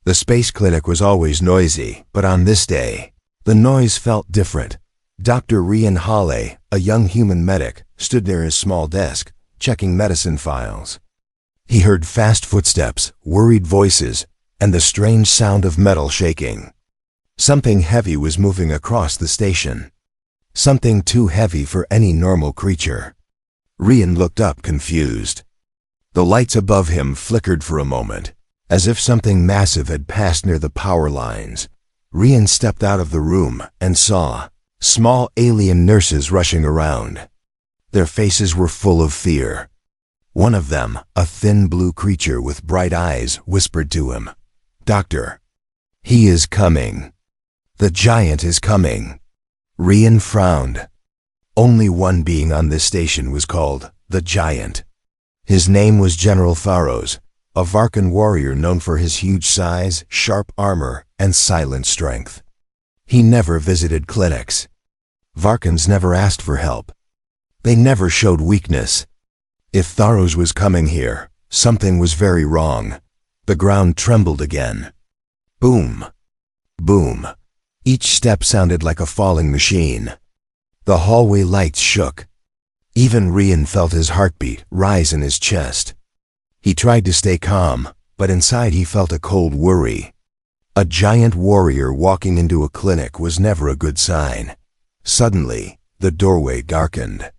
The space clinic was always noisy, but on this day, the noise felt different. Dr. Rian Hale, a young human medic, stood near his small desk, checking medicine files. He heard fast footsteps, worried voices, and the strange sound of metal shaking. Something heavy was moving across the station. Something too heavy for any normal creature. Rian looked up, confused. The lights above him flickered for a moment, as if something massive had passed near the power lines. Rian stepped out of the room and saw small alien nurses rushing around. Their faces were full of fear. One of them, a thin blue creature with bright eyes, whispered to him, "Doctor, he is coming. The giant is coming." Rian frowned. Only one being on this station was called the Giant. His name was General Tharos, a Varkan warrior known for his huge size, sharp armor, and silent strength. He never visited clinics. Varkans never asked for help. They never showed weakness. If Tharos was coming here, something was very wrong. The ground trembled again. Boom. Boom. Each step sounded like a falling machine. The hallway lights shook. Even Rian felt his heartbeat rise in his chest. He tried to stay calm, but inside he felt a cold worry. A giant warrior walking into a clinic was never a good sign. Suddenly, the doorway darkened.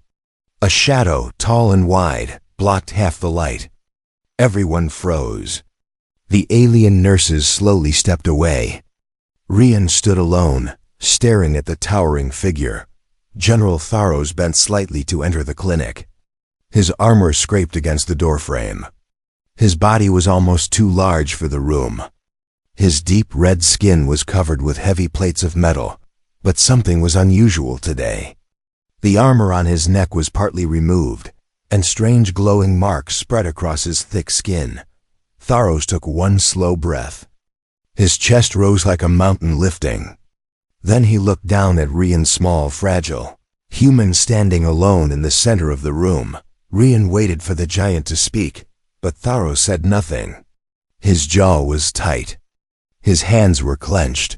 A shadow, tall and wide, blocked half the light. Everyone froze. The alien nurses slowly stepped away. Rian stood alone, staring at the towering figure. General Tharos bent slightly to enter the clinic. His armor scraped against the doorframe. His body was almost too large for the room. His deep red skin was covered with heavy plates of metal, but something was unusual today. The armor on his neck was partly removed, and strange glowing marks spread across his thick skin. Tharos took one slow breath. His chest rose like a mountain lifting. Then he looked down at Rian's small, fragile human standing alone in the center of the room. Rian waited for the giant to speak, but Tharos said nothing. His jaw was tight. His hands were clenched.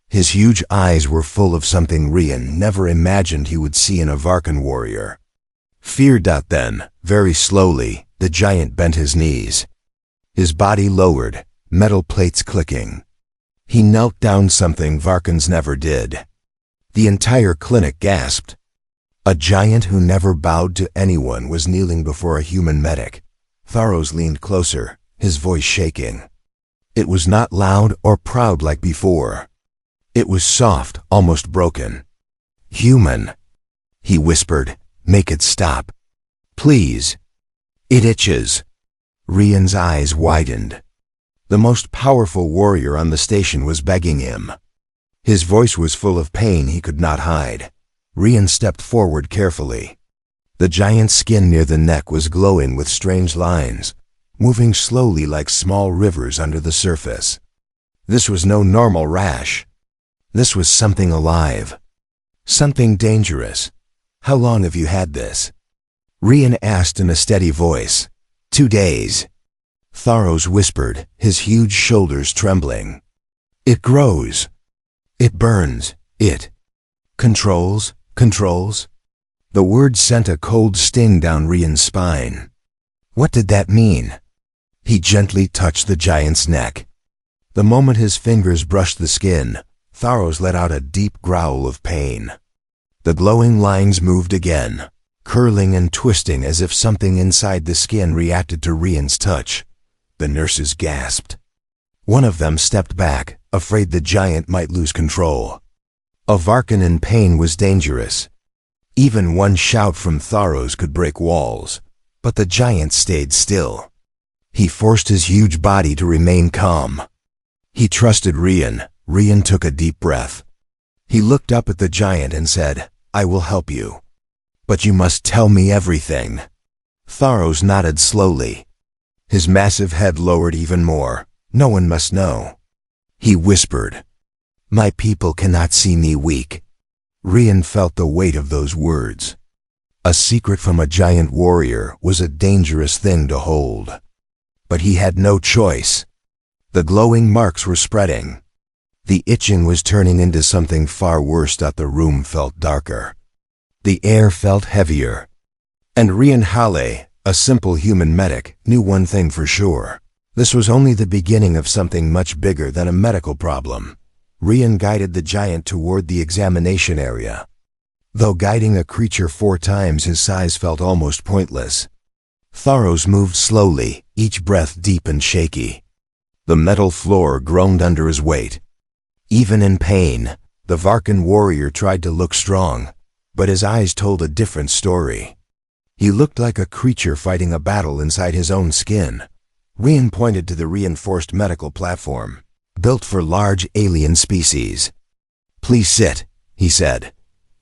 His huge eyes were full of something Rian never imagined he would see in a Varkan warrior. Fear. Then, very slowly, the giant bent his knees. His body lowered, metal plates clicking. He knelt down, something Varkans never did. The entire clinic gasped. A giant who never bowed to anyone was kneeling before a human medic. Tharos leaned closer, his voice shaking. It was not loud or proud like before. It was soft, almost broken. "Human," he whispered, "make it stop. Please. It itches." Rian's eyes widened. The most powerful warrior on the station was begging him. His voice was full of pain he could not hide. Rian stepped forward carefully. The giant's skin near the neck was glowing with strange lines, moving slowly like small rivers under the surface. This was no normal rash. This was something alive. Something dangerous. "How long have you had this?" Rian asked in a steady voice. 2 days. Tharos whispered, his huge shoulders trembling. "It grows. It burns. It controls. The word sent a cold sting down Rian's spine. What did that mean? He gently touched the giant's neck. The moment his fingers brushed the skin, Tharos let out a deep growl of pain. The glowing lines moved again, curling and twisting as if something inside the skin reacted to Rian's touch. The nurses gasped. One of them stepped back, afraid the giant might lose control. A Varkan in pain was dangerous. Even one shout from Tharos could break walls, but the giant stayed still. He forced his huge body to remain calm. He trusted Rian. Rian took a deep breath. He looked up at the giant and said, "I will help you. But you must tell me everything." Tharos nodded slowly. His massive head lowered even more. "No one must know." He whispered, "My people cannot see me weak." Rian felt the weight of those words. A secret from a giant warrior was a dangerous thing to hold. But he had no choice. The glowing marks were spreading. The itching was turning into something far worse. The room felt darker. The air felt heavier. And Rian Hale, a simple human medic, knew one thing for sure. This was only the beginning of something much bigger than a medical problem. Rian guided the giant toward the examination area. Though guiding a creature 4 times his size felt almost pointless. Tharos moved slowly, each breath deep and shaky. The metal floor groaned under his weight. Even in pain, the Varkan warrior tried to look strong, but his eyes told a different story. He looked like a creature fighting a battle inside his own skin. Rian pointed to the reinforced medical platform, built for large alien species. "Please sit," he said.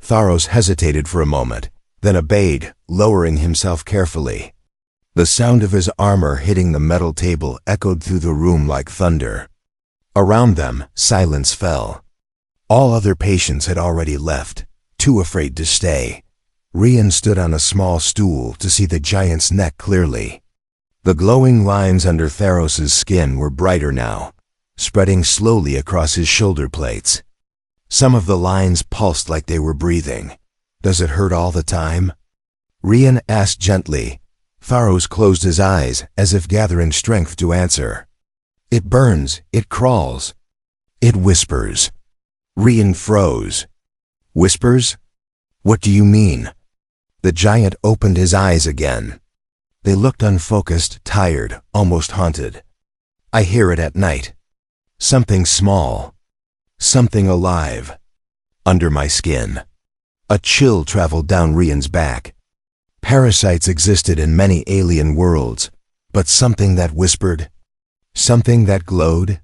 Tharos hesitated for a moment, then obeyed, lowering himself carefully. The sound of his armor hitting the metal table echoed through the room like thunder. Around them, silence fell. All other patients had already left, too afraid to stay. Rian stood on a small stool to see the giant's neck clearly. The glowing lines under Tharos's skin were brighter now, spreading slowly across his shoulder plates. Some of the lines pulsed like they were breathing. "Does it hurt all the time?" Rian asked gently. Tharos closed his eyes as if gathering strength to answer. "It burns, it crawls, it whispers." Rian froze. "Whispers? What do you mean?" The giant opened his eyes again. They looked unfocused, tired, almost haunted. "I hear it at night. Something small. Something alive. Under my skin." A chill traveled down Rian's back. Parasites existed in many alien worlds, but something that whispered, something that glowed.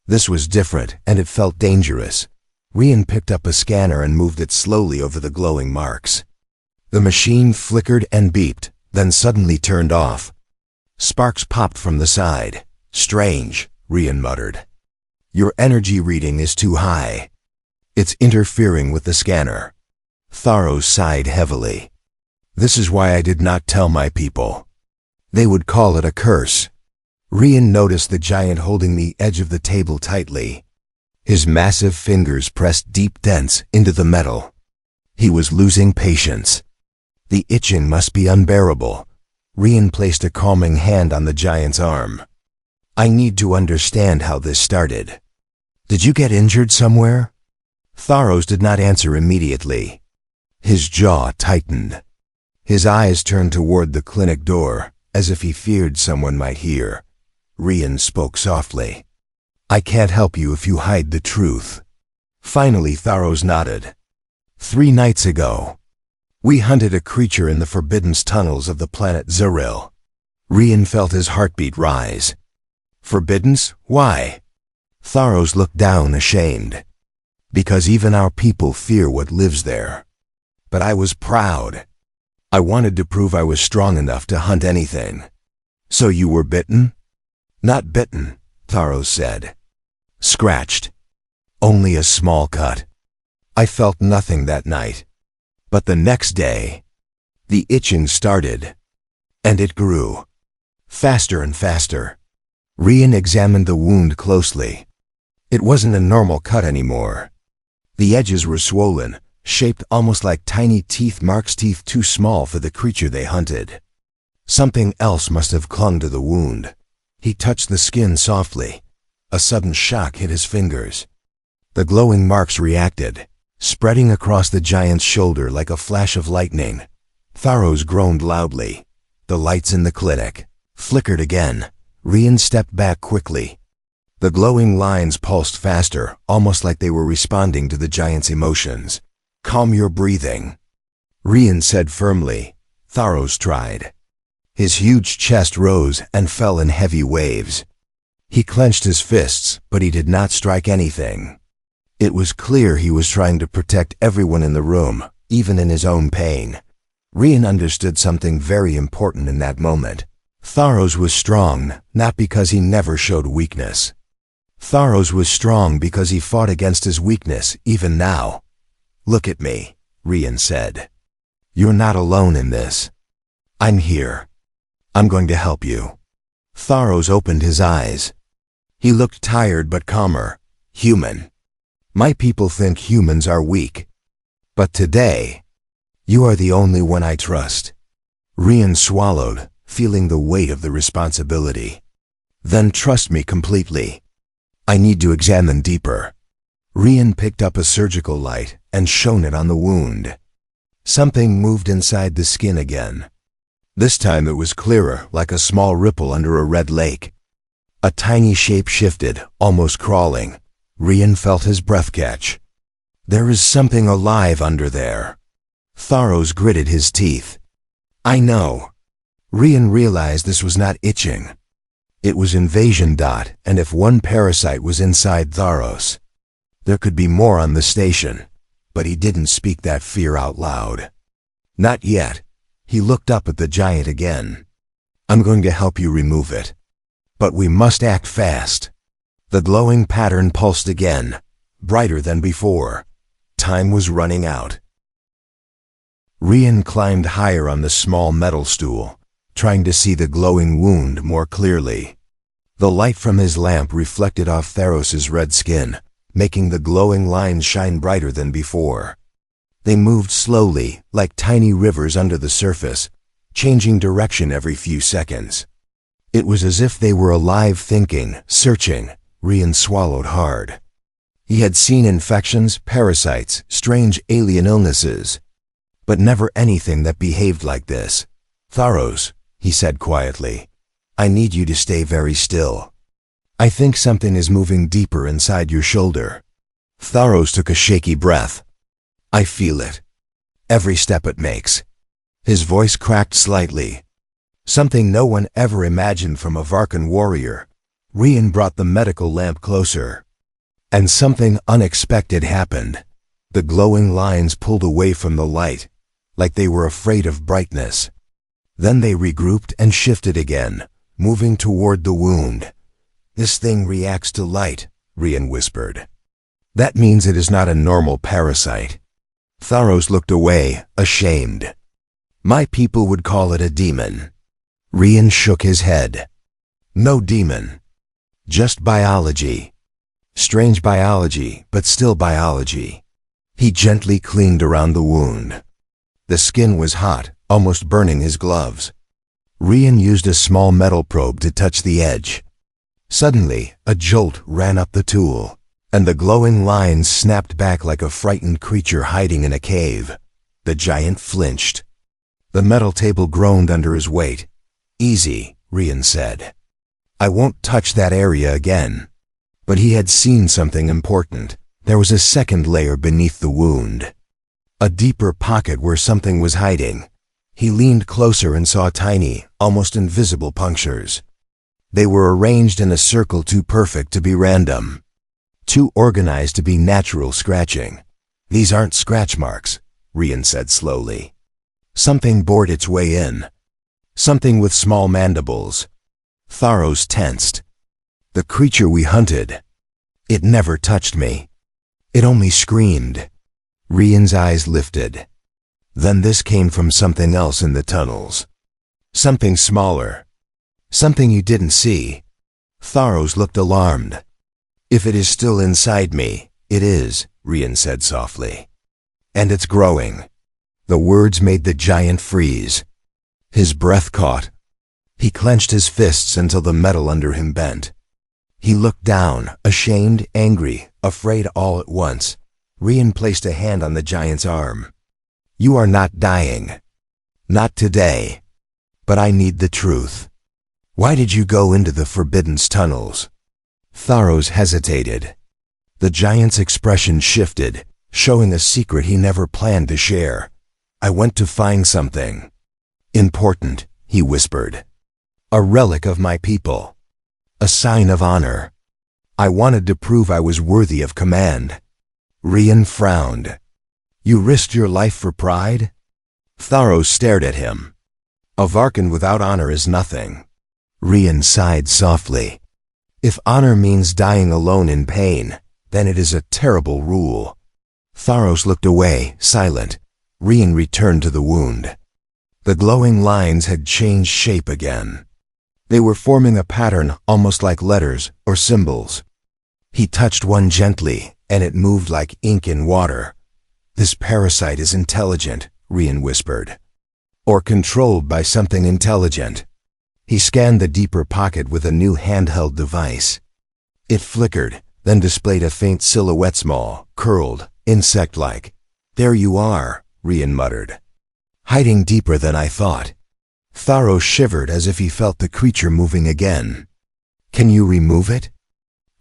This was different, and it felt dangerous. Rian picked up a scanner and moved it slowly over the glowing marks. The machine flickered and beeped, then suddenly turned off. Sparks popped from the side. "Strange," Rian muttered. "Your energy reading is too high. It's interfering with the scanner." Tharos sighed heavily. "This is why I did not tell my people. They would call it a curse." Rian noticed the giant holding the edge of the table tightly. His massive fingers pressed deep dents into the metal. He was losing patience. The itching must be unbearable. Rian placed a calming hand on the giant's arm. "I need to understand how this started. Did you get injured somewhere?" Tharos did not answer immediately. His jaw tightened. His eyes turned toward the clinic door, as if he feared someone might hear. Rian spoke softly. "I can't help you if you hide the truth." Finally, Tharos nodded. 3 nights ago, we hunted a creature in the forbidden tunnels of the planet Zeril." Rian felt his heartbeat rise. "Forbiddens? Why?" Tharos looked down, ashamed. "Because even our people fear what lives there. But I was proud. I wanted to prove I was strong enough to hunt anything." "So you were bitten?" "Not bitten," Tharos said. "Scratched. Only a small cut. I felt nothing that night. But the next day, the itching started. And it grew. Faster and faster." Rian examined the wound closely. It wasn't a normal cut anymore. The edges were swollen, shaped almost like tiny teeth marks, teeth too small for the creature they hunted. Something else must have clung to the wound. He touched the skin softly. A sudden shock hit his fingers. The glowing marks reacted, spreading across the giant's shoulder like a flash of lightning. Tharos groaned loudly. The lights in the clinic flickered again. Rian stepped back quickly. The glowing lines pulsed faster, almost like they were responding to the giant's emotions. "Calm your breathing," Rian said firmly. Tharos tried. His huge chest rose and fell in heavy waves. He clenched his fists, but he did not strike anything. It was clear he was trying to protect everyone in the room, even in his own pain. Rian understood something very important in that moment. Tharos was strong, not because he never showed weakness. Tharos was strong because he fought against his weakness, even now. "Look at me," Rian said. "You're not alone in this. I'm here. I'm going to help you." Tharos opened his eyes. He looked tired but calmer. Human. My people think humans are weak. But today, you are the only one I trust. Rian swallowed, feeling the weight of the responsibility. Then trust me completely. I need to examine deeper. Rian picked up a surgical light and shone it on the wound. Something moved inside the skin again. This time it was clearer, like a small ripple under a red lake. A tiny shape shifted, almost crawling. Rian felt his breath catch. There is something alive under there. Tharos gritted his teeth. I know. Rian realized this was not itching. It was invasion. And if one parasite was inside Tharos, there could be more on the station. But he didn't speak that fear out loud. Not yet. He looked up at the giant again. I'm going to help you remove it. But we must act fast. The glowing pattern pulsed again, brighter than before. Time was running out. Rian climbed higher on the small metal stool, trying to see the glowing wound more clearly. The light from his lamp reflected off Tharos's red skin, making the glowing lines shine brighter than before. They moved slowly, like tiny rivers under the surface, changing direction every few seconds. It was as if they were alive, thinking, searching. Rian swallowed hard. He had seen infections, parasites, strange alien illnesses, but never anything that behaved like this. Tharos, he said quietly, I need you to stay very still. I think something is moving deeper inside your shoulder. Tharos took a shaky breath. I feel it. Every step it makes. His voice cracked slightly. Something no one ever imagined from a Varkan warrior. Rian brought the medical lamp closer. And something unexpected happened. The glowing lines pulled away from the light, like they were afraid of brightness. Then they regrouped and shifted again, moving toward the wound. This thing reacts to light, Rian whispered. That means it is not a normal parasite. Tharos looked away, ashamed. My people would call it a demon. Rian shook his head. No demon. Just biology. Strange biology, but still biology. He gently cleaned around the wound. The skin was hot, almost burning his gloves. Rian used a small metal probe to touch the edge. Suddenly, a jolt ran up the tool, and the glowing lines snapped back like a frightened creature hiding in a cave. The giant flinched. The metal table groaned under his weight. Easy, Rian said. I won't touch that area again. But he had seen something important. There was a second layer beneath the wound. A deeper pocket where something was hiding. He leaned closer and saw tiny, almost invisible punctures. They were arranged in a circle too perfect to be random. Too organized to be natural scratching. These aren't scratch marks, Rian said slowly. Something bored its way in. Something with small mandibles. Tharos tensed. The creature we hunted. It never touched me. It only screamed. Rian's eyes lifted. Then this came from something else in the tunnels. Something smaller. Something you didn't see. Tharos looked alarmed. If it is still inside me, it is, Rian said softly. And it's growing. The words made the giant freeze. His breath caught. He clenched his fists until the metal under him bent. He looked down, ashamed, angry, afraid all at once. Rian placed a hand on the giant's arm. You are not dying. Not today. But I need the truth. Why did you go into the Forbidden's tunnels? Tharos hesitated. The giant's expression shifted, showing a secret he never planned to share. I went to find something. Important, he whispered. A relic of my people. A sign of honor. I wanted to prove I was worthy of command. Rian frowned. You risked your life for pride? Tharos stared at him. A Varkan without honor is nothing. Rian sighed softly. If honor means dying alone in pain, then it is a terrible rule. Tharos looked away, silent. Rian returned to the wound. The glowing lines had changed shape again. They were forming a pattern almost like letters or symbols. He touched one gently, and it moved like ink in water. "This parasite is intelligent," Rian whispered. "Or controlled by something intelligent." He scanned the deeper pocket with a new handheld device. It flickered, then displayed a faint silhouette, small, curled, insect-like. "There you are," Rian muttered. "Hiding deeper than I thought." Tharos shivered as if he felt the creature moving again. "Can you remove it?"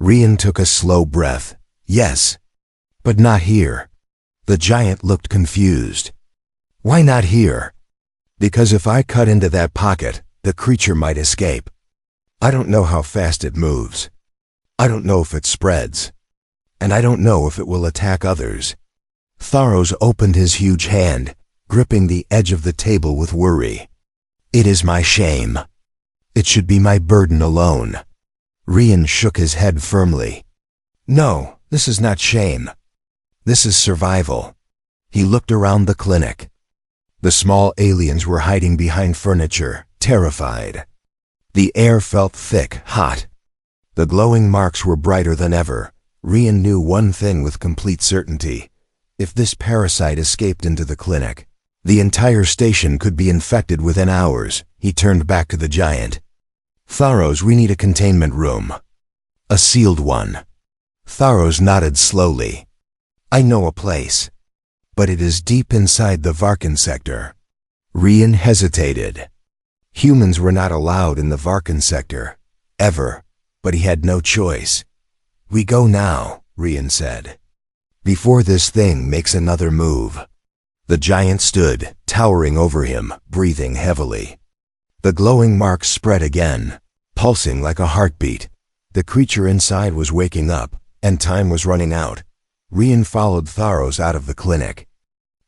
Rian took a slow breath. "Yes, but not here." The giant looked confused. "Why not here?" "Because if I cut into that pocket, the creature might escape. I don't know how fast it moves. I don't know if it spreads. And I don't know if it will attack others." Tharos opened his huge hand, gripping the edge of the table with worry. "It is my shame. It should be my burden alone." Rian shook his head firmly. "No, this is not shame. This is survival." He looked around the clinic. The small aliens were hiding behind furniture, terrified. The air felt thick, hot. The glowing marks were brighter than ever. Rian knew one thing with complete certainty. If this parasite escaped into the clinic, the entire station could be infected within hours. He turned back to the giant. "Tharos, we need a containment room. A sealed one." Tharos nodded slowly. "I know a place, but it is deep inside the Varkan sector." Rian hesitated. Humans were not allowed in the Varkan sector, ever, but he had no choice. "We go now," Rian said, "before this thing makes another move." The giant stood, towering over him, breathing heavily. The glowing marks spread again, pulsing like a heartbeat. The creature inside was waking up, and time was running out. Rian followed Tharos out of the clinic,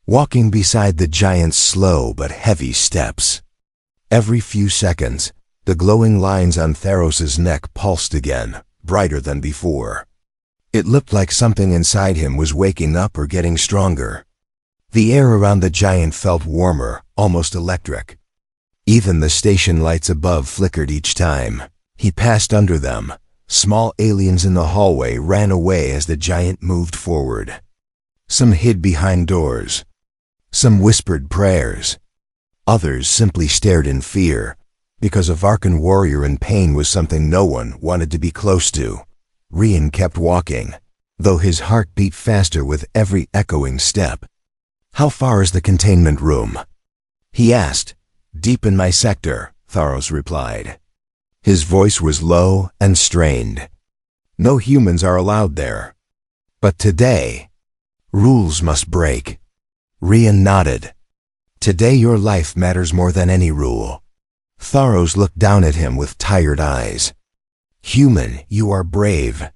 walking beside the giant's slow but heavy steps. Every few seconds, the glowing lines on Tharos's neck pulsed again, brighter than before. It looked like something inside him was waking up or getting stronger. The air around the giant felt warmer, almost electric. Even the station lights above flickered each time. He passed under them. Small aliens in the hallway ran away as the giant moved forward. Some hid behind doors. Some whispered prayers. Others simply stared in fear, because a Varkan warrior in pain was something no one wanted to be close to. Rian kept walking, though his heart beat faster with every echoing step. "How far is the containment room?" he asked. "Deep in my sector," Tharos replied. His voice was low and strained. "No humans are allowed there. But today, rules must break." Rian nodded. "Today your life matters more than any rule." Tharos looked down at him with tired eyes. "Human, you are brave.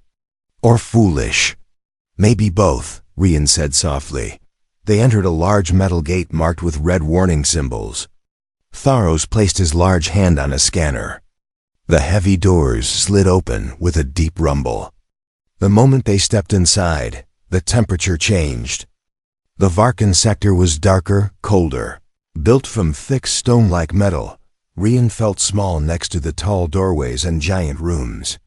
Or foolish." "Maybe both," Rian said softly. They entered a large metal gate marked with red warning symbols. Tharos placed his large hand on a scanner. The heavy doors slid open with a deep rumble. The moment they stepped inside, the temperature changed. The Varkan sector was darker, colder. Built from thick stone-like metal, Rian felt small next to the tall doorways and giant rooms.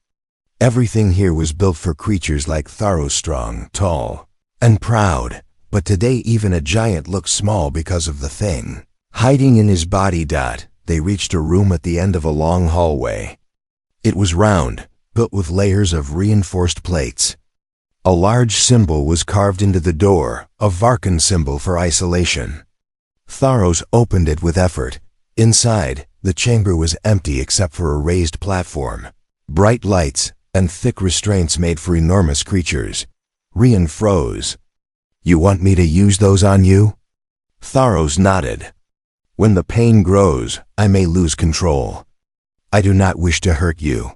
Everything here was built for creatures like Tharos, strong, tall, and proud. But today even a giant looked small because of the thing hiding in his body. They reached a room at the end of a long hallway. It was round, built with layers of reinforced plates. A large symbol was carved into the door, a Varkan symbol for isolation. Tharos opened it with effort. Inside, the chamber was empty except for a raised platform. Bright lights and thick restraints made for enormous creatures. Rian froze. "You want me to use those on you?" Tharos nodded. "When the pain grows, I may lose control. I do not wish to hurt you."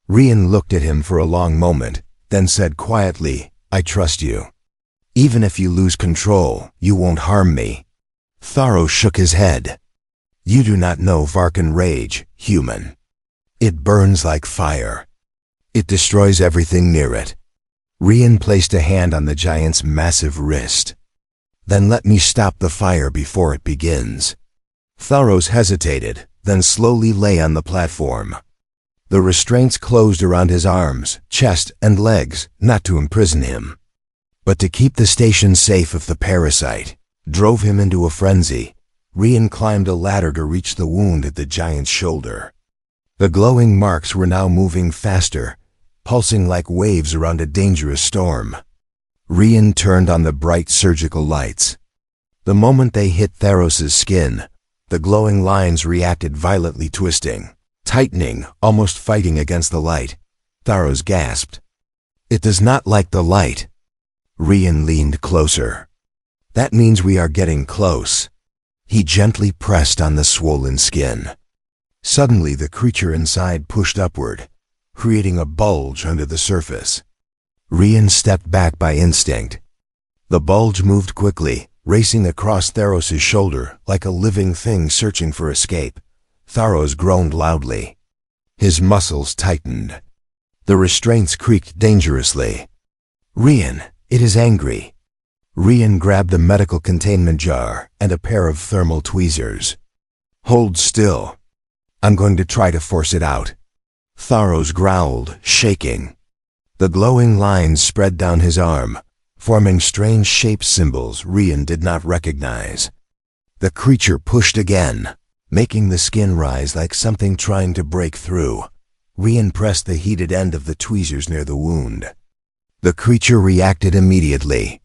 Rian looked at him for a long moment, then said quietly, "I trust you. Even if you lose control, you won't harm me." Tharos shook his head. "You do not know Varkan rage, human. It burns like fire. It destroys everything near it." Rian placed a hand on the giant's massive wrist. "Then let me stop the fire before it begins." Tharos hesitated, then slowly lay on the platform. The restraints closed around his arms, chest, and legs, not to imprison him, but to keep the station safe if the parasite drove him into a frenzy. Rian climbed a ladder to reach the wound at the giant's shoulder. The glowing marks were now moving faster, pulsing like waves around a dangerous storm. Rian turned on the bright surgical lights. The moment they hit Tharos's skin, the glowing lines reacted violently, twisting, tightening, almost fighting against the light. Tharos gasped. "It does not like the light." Rian leaned closer. "That means we are getting close." He gently pressed on the swollen skin. Suddenly the creature inside pushed upward, creating a bulge under the surface. Rian stepped back by instinct. The bulge moved quickly, racing across Tharos's shoulder like a living thing searching for escape. Tharos groaned loudly. His muscles tightened. The restraints creaked dangerously. "Rian, it is angry." Rian grabbed the medical containment jar and a pair of thermal tweezers. "Hold still. I'm going to try to force it out." Tharos growled, shaking. The glowing lines spread down his arm, forming strange shape symbols Rian did not recognize. The creature pushed again, making the skin rise like something trying to break through. Rian pressed the heated end of the tweezers near the wound. The creature reacted immediately.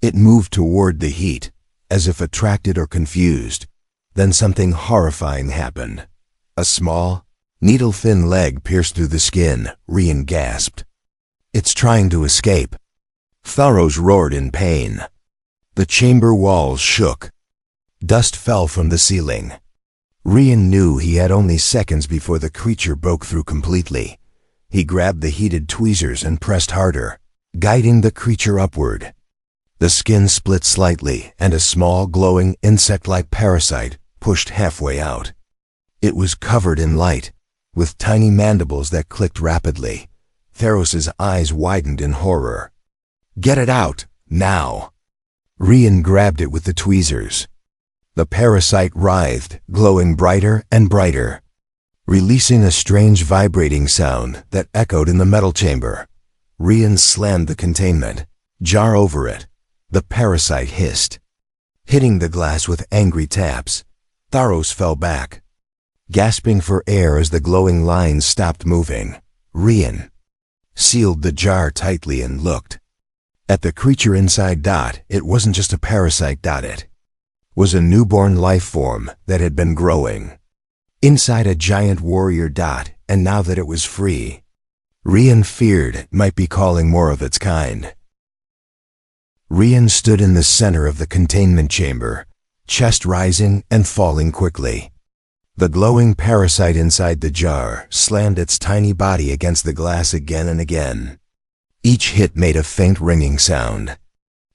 It moved toward the heat, as if attracted or confused. Then something horrifying happened. A small, needle-thin leg pierced through the skin. Rian gasped. "It's trying to escape." Tharos roared in pain. The chamber walls shook. Dust fell from the ceiling. Rian knew he had only seconds before the creature broke through completely. He grabbed the heated tweezers and pressed harder, guiding the creature upward. The skin split slightly, and a small, glowing, insect-like parasite pushed halfway out. It was covered in light, with tiny mandibles that clicked rapidly. Tharos's eyes widened in horror. "Get it out, now!" Rian grabbed it with the tweezers. The parasite writhed, glowing brighter and brighter, releasing a strange vibrating sound that echoed in the metal chamber. Rian slammed the containment jar over it. The parasite hissed, hitting the glass with angry taps. Tharos fell back, gasping for air as the glowing lines stopped moving. Rian sealed the jar tightly and looked at the creature inside. It wasn't just a parasite. It was a newborn life form that had been growing inside a giant warrior. And now that it was free, Rian feared it might be calling more of its kind. Rian stood in the center of the containment chamber, chest rising and falling quickly. The glowing parasite inside the jar slammed its tiny body against the glass again and again. Each hit made a faint ringing sound.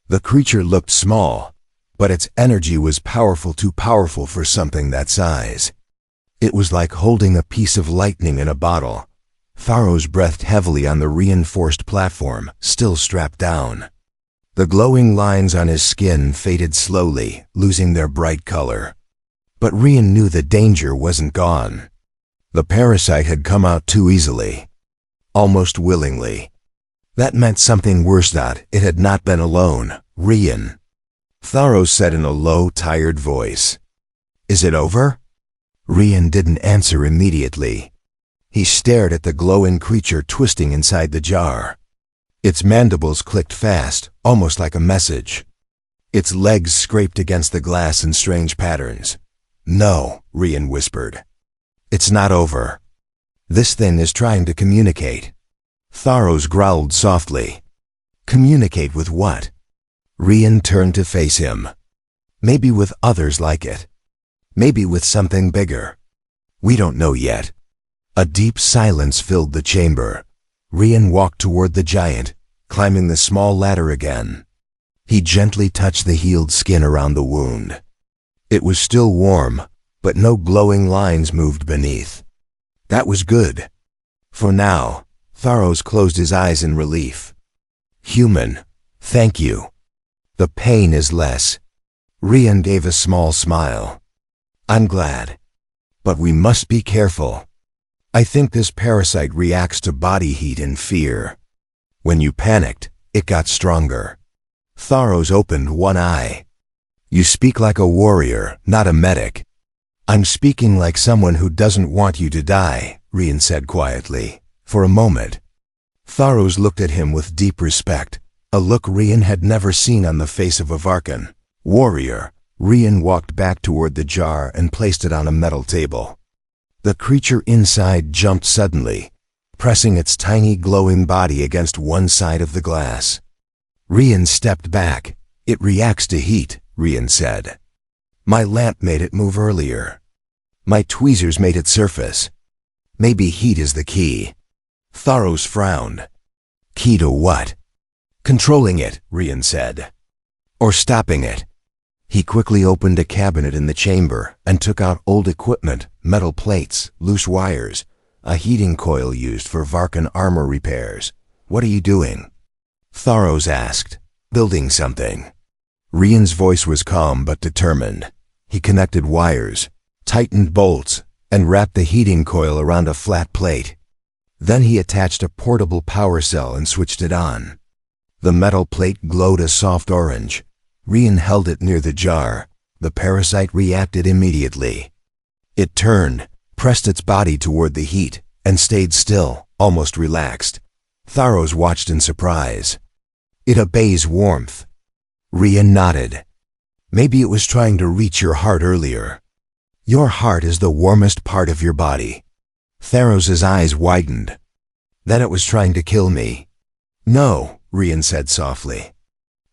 The creature looked small, but its energy was powerful, too powerful for something that size. It was like holding a piece of lightning in a bottle. Tharos breathed heavily on the reinforced platform, still strapped down. The glowing lines on his skin faded slowly, losing their bright color. But Rian knew the danger wasn't gone. The parasite had come out too easily, almost willingly. That meant something worse. It had not been alone. "Rian," Tharos said in a low, tired voice. "Is it over?" Rian didn't answer immediately. He stared at the glowing creature twisting inside the jar. Its mandibles clicked fast, almost like a message. Its legs scraped against the glass in strange patterns. "No," Rian whispered. "It's not over. This thing is trying to communicate." Tharos growled softly. "Communicate with what?" Rian turned to face him. "Maybe with others like it. Maybe with something bigger. We don't know yet." A deep silence filled the chamber. Rian walked toward the giant, climbing the small ladder again. He gently touched the healed skin around the wound. It was still warm, but no glowing lines moved beneath. That was good. For now. Tharos closed his eyes in relief. "Human, thank you. The pain is less." Rian gave a small smile. "I'm glad." But we must be careful. I think this parasite reacts to body heat and fear. When you panicked, it got stronger. Tharos opened one eye. You speak like a warrior, not a medic. I'm speaking like someone who doesn't want you to die, Rian said quietly. For a moment, Tharos looked at him with deep respect, a look Rian had never seen on the face of a Varkan. Warrior. Rian walked back toward the jar and placed it on a metal table. The creature inside jumped suddenly, pressing its tiny glowing body against one side of the glass. Rian stepped back. It reacts to heat, Rian said. My lamp made it move earlier. My tweezers made it surface. Maybe heat is the key. Tharos frowned. Key to what? Controlling it, Rian said. Or stopping it. He quickly opened a cabinet in the chamber and took out old equipment, metal plates, loose wires, a heating coil used for Varkan armor repairs. What are you doing? Tharos asked. Building something. Rian's voice was calm but determined. He connected wires, tightened bolts, and wrapped the heating coil around a flat plate. Then he attached a portable power cell and switched it on. The metal plate glowed a soft orange. Rian held it near the jar. The parasite reacted immediately. It turned, pressed its body toward the heat, and stayed still, almost relaxed. Tharos watched in surprise. It obeys warmth. Rian nodded. Maybe it was trying to reach your heart earlier. Your heart is the warmest part of your body. Tharos's eyes widened. Then it was trying to kill me. No, Rian said softly.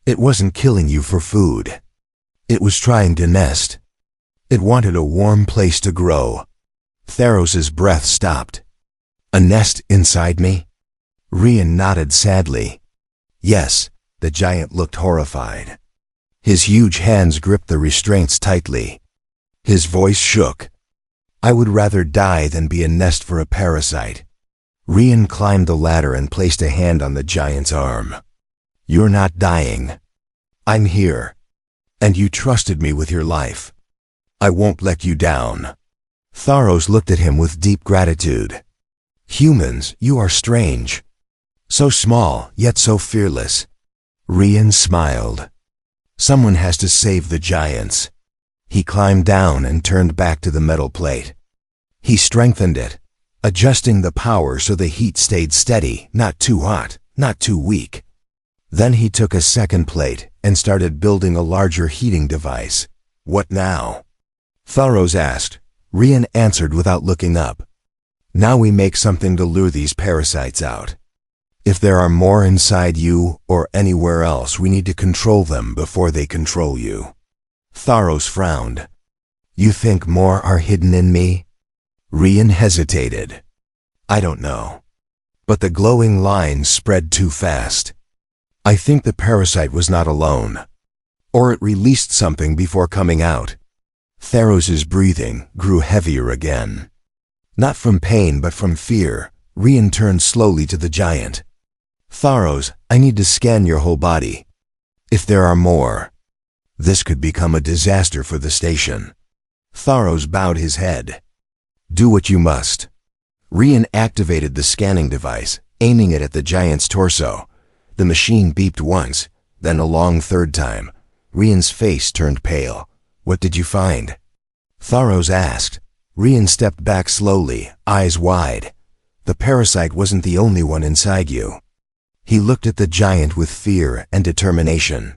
It wasn't killing you for food. It was trying to nest. It wanted a warm place to grow. Tharos's breath stopped. A nest inside me? Rian nodded sadly. Yes, the giant looked horrified. His huge hands gripped the restraints tightly. His voice shook. I would rather die than be a nest for a parasite. Rian climbed the ladder and placed a hand on the giant's arm. You're not dying. I'm here. And you trusted me with your life. I won't let you down. Tharos looked at him with deep gratitude. Humans, you are strange. So small, yet so fearless. Rian smiled. Someone has to save the giants. He climbed down and turned back to the metal plate. He strengthened it, adjusting the power so the heat stayed steady, not too hot, not too weak. Then he took a second plate and started building a larger heating device. What now? Tharos asked. Rian answered without looking up. Now we make something to lure these parasites out. If there are more inside you or anywhere else, we need to control them before they control you. Tharos frowned. You think more are hidden in me? Rian hesitated. I don't know. But the glowing lines spread too fast. I think the parasite was not alone. Or it released something before coming out. Tharos's breathing grew heavier again. Not from pain but from fear, Rian turned slowly to the giant. Tharos, I need to scan your whole body. If there are more, this could become a disaster for the station. Tharos bowed his head. Do what you must. Rian activated the scanning device, aiming it at the giant's torso. The machine beeped once, then a long third time. Rian's face turned pale. What did you find? Tharos asked. Rian stepped back slowly, eyes wide. The parasite wasn't the only one inside you. He looked at the giant with fear and determination.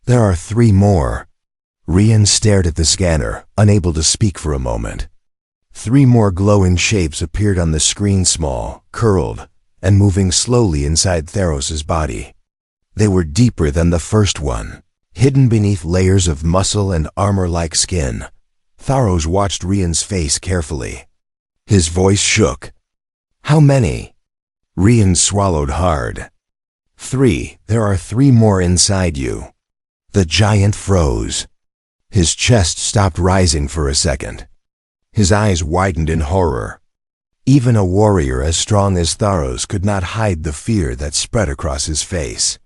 There are 3 more. Rian stared at the scanner, unable to speak for a moment. 3 more glowing shapes appeared on the screen, small, curled, and moving slowly inside Tharos's body. They were deeper than the first one, hidden beneath layers of muscle and armor-like skin. Tharos watched Rian's face carefully. His voice shook. How many? Rian swallowed hard. 3. There are 3 more inside you. The giant froze. His chest stopped rising for a second. His eyes widened in horror. Even a warrior as strong as Tharos could not hide the fear that spread across his face.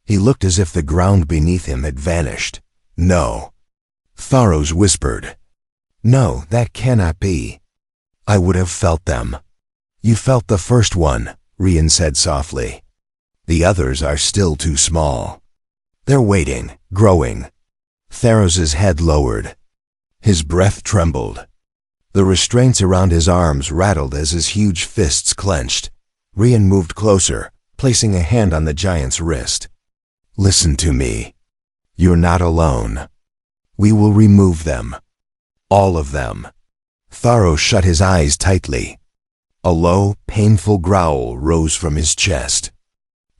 He looked as if the ground beneath him had vanished. No. Tharos whispered. No, that cannot be. I would have felt them. You felt the first one, Rian said softly. The others are still too small. They're waiting, growing. Tharos's head lowered. His breath trembled. The restraints around his arms rattled as his huge fists clenched. Rian moved closer, placing a hand on the giant's wrist. Listen to me. You're not alone. We will remove them. All of them. Tharos shut his eyes tightly. A low, painful growl rose from his chest.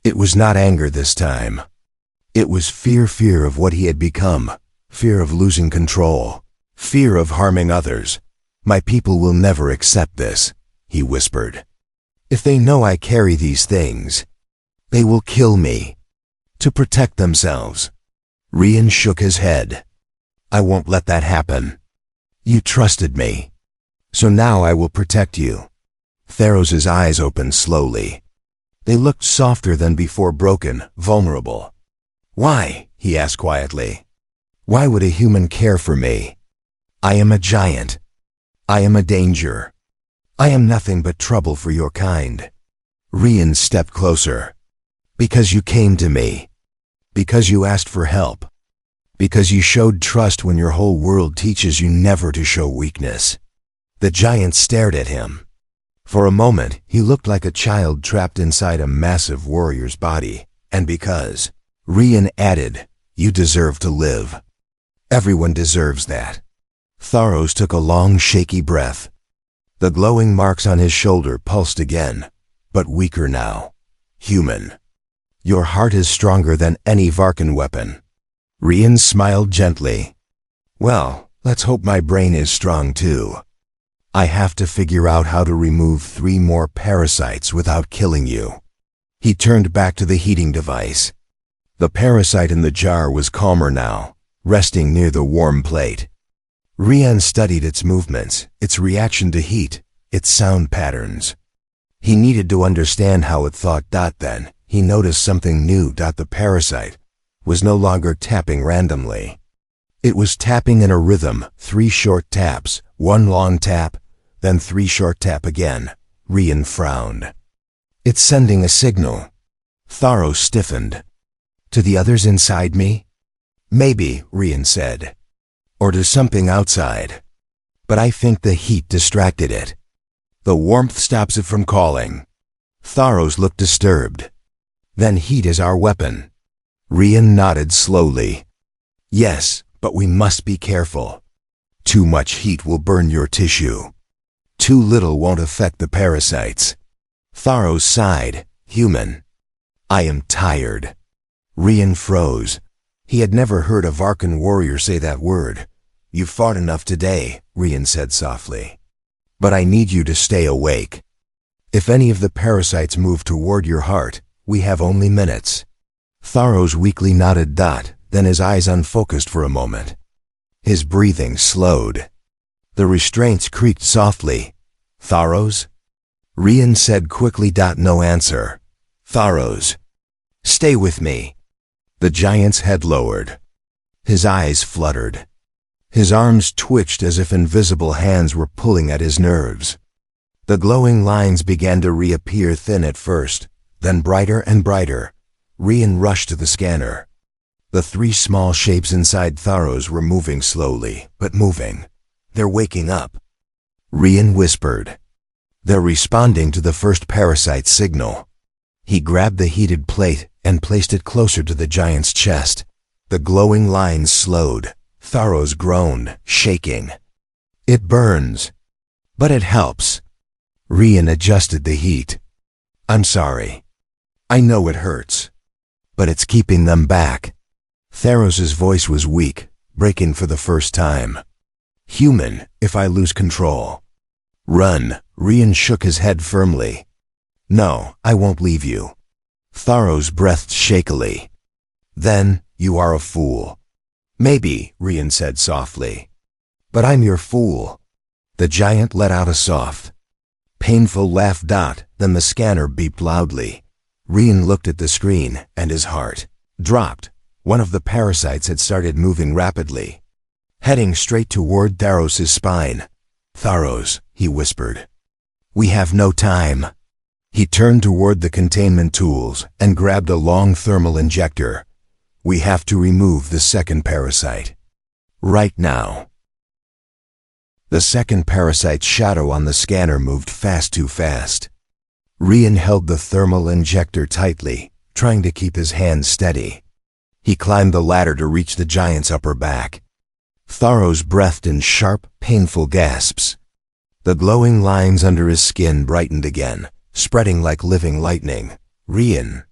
It was not anger this time. It was fear of what he had become, fear of losing control, fear of harming others. My people will never accept this, he whispered. If they know I carry these things, they will kill me. To protect themselves. Rian shook his head. I won't let that happen. You trusted me. So now I will protect you. Tharos's eyes opened slowly. They looked softer than before, broken, vulnerable. Why? He asked quietly. Why would a human care for me? I am a giant. I am a danger. I am nothing but trouble for your kind. Rian stepped closer. Because you came to me. Because you asked for help. Because you showed trust when your whole world teaches you never to show weakness. The giant stared at him. For a moment, he looked like a child trapped inside a massive warrior's body. And because, Rian added, you deserve to live. Everyone deserves that. Tharos took a long, shaky breath. The glowing marks on his shoulder pulsed again, but weaker now. Human. Your heart is stronger than any Varkan weapon. Rian smiled gently. Well, let's hope my brain is strong too. I have to figure out how to remove 3 more parasites without killing you. He turned back to the heating device. The parasite in the jar was calmer now, resting near the warm plate. Rian studied its movements, its reaction to heat, its sound patterns. He needed to understand how it thought. Then, he noticed something new. The parasite was no longer tapping randomly. It was tapping in a rhythm, 3 short taps, 1 long tap, then 3 short tap again. Rian frowned. It's sending a signal. Tharos stiffened. To the others inside me? Maybe, Rian said. Or to something outside. But I think the heat distracted it. The warmth stops it from calling. Tharos looked disturbed. Then heat is our weapon. Rian nodded slowly. Yes, but we must be careful. Too much heat will burn your tissue. Too little won't affect the parasites. Tharos sighed. Human. I am tired. Rian froze. He had never heard a Varkan warrior say that word. You fought enough today, Rian said softly. But I need you to stay awake. If any of the parasites move toward your heart, we have only minutes. Tharos weakly nodded. Then his eyes unfocused for a moment. His breathing slowed. The restraints creaked softly. Tharos? Rian said quickly. No answer. Tharos. Stay with me. The giant's head lowered. His eyes fluttered. His arms twitched as if invisible hands were pulling at his nerves. The glowing lines began to reappear, thin at first, then brighter and brighter. Rian rushed to the scanner. The 3 small shapes inside Tharos were moving slowly, but moving. They're waking up. Rian whispered. They're responding to the first parasite's signal. He grabbed the heated plate and placed it closer to the giant's chest. The glowing lines slowed. Tharos groaned, shaking. It burns. But it helps. Rian adjusted the heat. I'm sorry. I know it hurts. But it's keeping them back. Tharos's voice was weak, breaking for the first time. Human, if I lose control. Run. Rian shook his head firmly. No, I won't leave you. Tharos breathed shakily. Then, you are a fool. Maybe, Rian said softly. But I'm your fool. The giant let out a soft, painful laugh. Then the scanner beeped loudly. Rian looked at the screen, and his heart dropped. One of the parasites had started moving rapidly. heading straight toward Tharos's spine. "Tharos," he whispered. "We have no time." He turned toward the containment tools and grabbed a long thermal injector. "We have to remove the second parasite. Right now." The second parasite's shadow on the scanner moved too fast. Rian held the thermal injector tightly, trying to keep his hands steady. He climbed the ladder to reach the giant's upper back. Tharos breathed in sharp, painful gasps. The glowing lines under his skin brightened again, spreading like living lightning. "Rian,"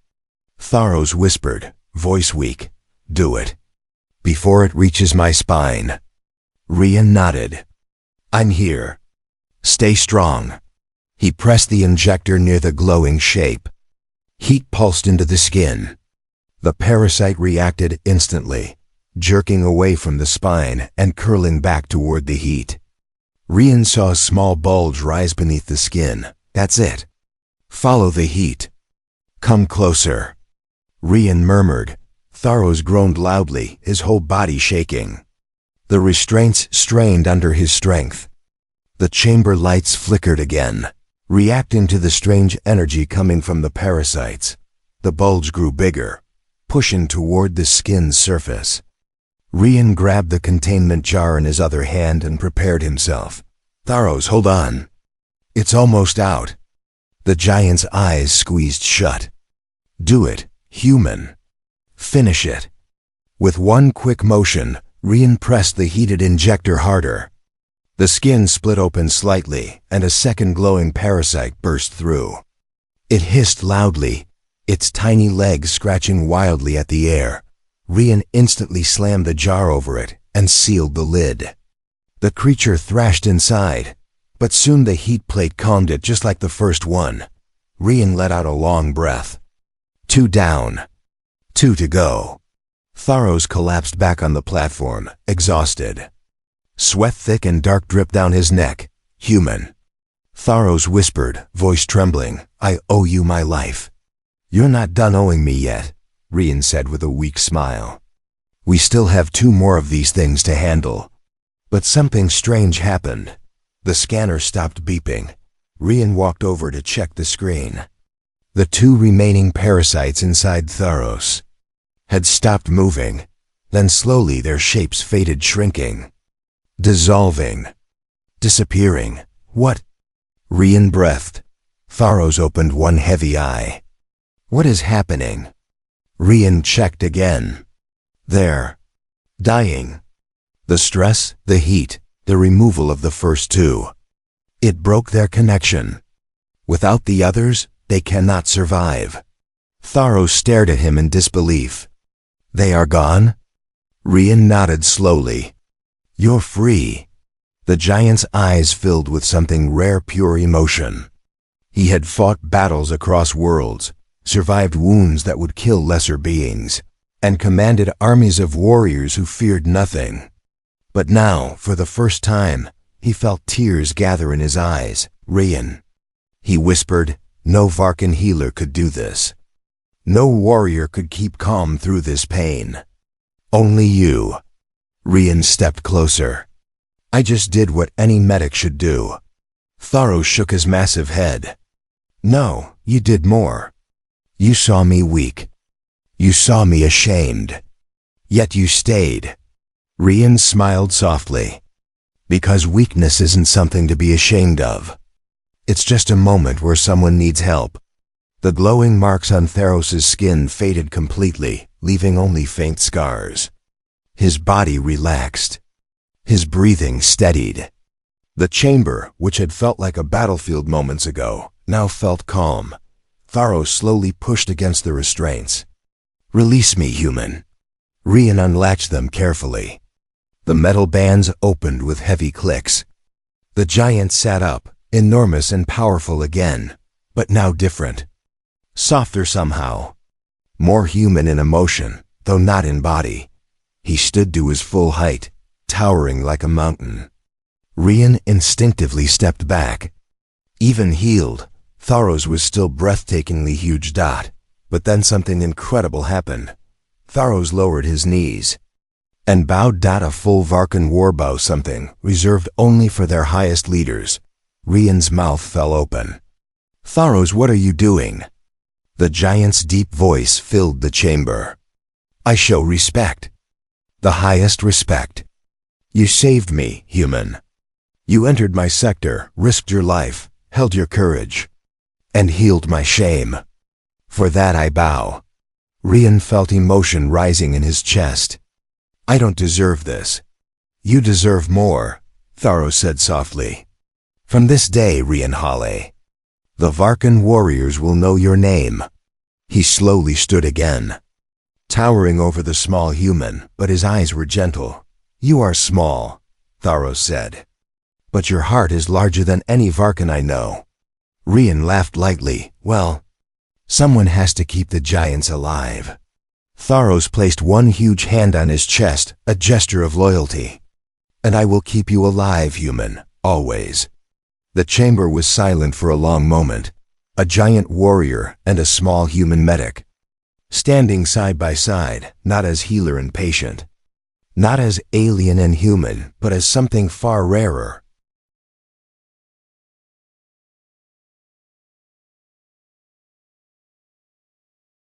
Tharos whispered, voice weak. "Do it. Before it reaches my spine." Rian nodded. "I'm here. Stay strong." He pressed the injector near the glowing shape. Heat pulsed into the skin. The parasite reacted instantly, jerking away from the spine and curling back toward the heat. Rian saw a small bulge rise beneath the skin. "That's it. Follow the heat. Come closer." Rian murmured. Tharos groaned loudly, his whole body shaking. The restraints strained under his strength. The chamber lights flickered again, reacting to the strange energy coming from the parasites. The bulge grew bigger, pushing toward the skin's surface. Rian grabbed the containment jar in his other hand and prepared himself. "Tharos, hold on. It's almost out." The giant's eyes squeezed shut. "Do it, human. Finish it." With one quick motion, Rian pressed the heated injector harder. The skin split open slightly, and a second glowing parasite burst through. It hissed loudly, its tiny legs scratching wildly at the air. Rian instantly slammed the jar over it and sealed the lid. The creature thrashed inside, but soon the heat plate calmed it just like the first one. Rian let out a long breath. 2 down. 2 to go. Tharos collapsed back on the platform, exhausted. Sweat thick and dark dripped down his neck. "Human." Tharos whispered, voice trembling, "I owe you my life." "You're not done owing me yet," Rian said with a weak smile. "We still have 2 more of these things to handle." But something strange happened. The scanner stopped beeping. Rian walked over to check the screen. The 2 remaining parasites inside Tharos had stopped moving. Then slowly their shapes faded, shrinking, dissolving, disappearing. "What?" Rian breathed. Tharos opened one heavy eye. "What is happening?" Rian checked again. "They're dying. The stress, the heat, the removal of the first 2. It broke their connection. Without the others, they cannot survive." Tharos stared at him in disbelief. "They are gone?" Rian nodded slowly. "You're free." The giant's eyes filled with something rare, pure emotion. He had fought battles across worlds, survived wounds that would kill lesser beings, and commanded armies of warriors who feared nothing. But now, for the first time, he felt tears gather in his eyes. "Rian," he whispered, "no Varkan healer could do this. No warrior could keep calm through this pain. Only you." Rian stepped closer. "I just did what any medic should do." Tharos shook his massive head. "No, you did more. You saw me weak. You saw me ashamed. Yet you stayed." Rian smiled softly. "Because weakness isn't something to be ashamed of. It's just a moment where someone needs help." The glowing marks on Tharos's skin faded completely, leaving only faint scars. His body relaxed. His breathing steadied. The chamber, which had felt like a battlefield moments ago, now felt calm. Tharos slowly pushed against the restraints. "Release me, human." Rian unlatched them carefully. The metal bands opened with heavy clicks. The giant sat up, enormous and powerful again, but now different. Softer somehow. More human in emotion, though not in body. He stood to his full height, towering like a mountain. Rian instinctively stepped back. Even healed, Tharos was still breathtakingly huge. But then something incredible happened. Tharos lowered his knees. and bowed a full Varkan warbow, something reserved only for their highest leaders. Rian's mouth fell open. Tharos, what are you doing? The giant's deep voice filled the chamber. I show respect. The highest respect. You saved me, human. You entered my sector, risked your life, held your courage, and healed my shame. For that I bow. Rian felt emotion rising in his chest. I don't deserve this. You deserve more, Tharos said softly. From this day, Rian Hale, the Varkan warriors will know your name. He slowly stood again, towering over the small human, but his eyes were gentle. You are small, Tharos said, but your heart is larger than any Varkan I know. Rian laughed lightly. Well, someone has to keep the giants alive. Tharos placed one huge hand on his chest, a gesture of loyalty. And I will keep you alive, human, always. The chamber was silent for a long moment. A giant warrior and a small human medic, standing side by side, not as healer and patient, not as alien and human, but as something far rarer,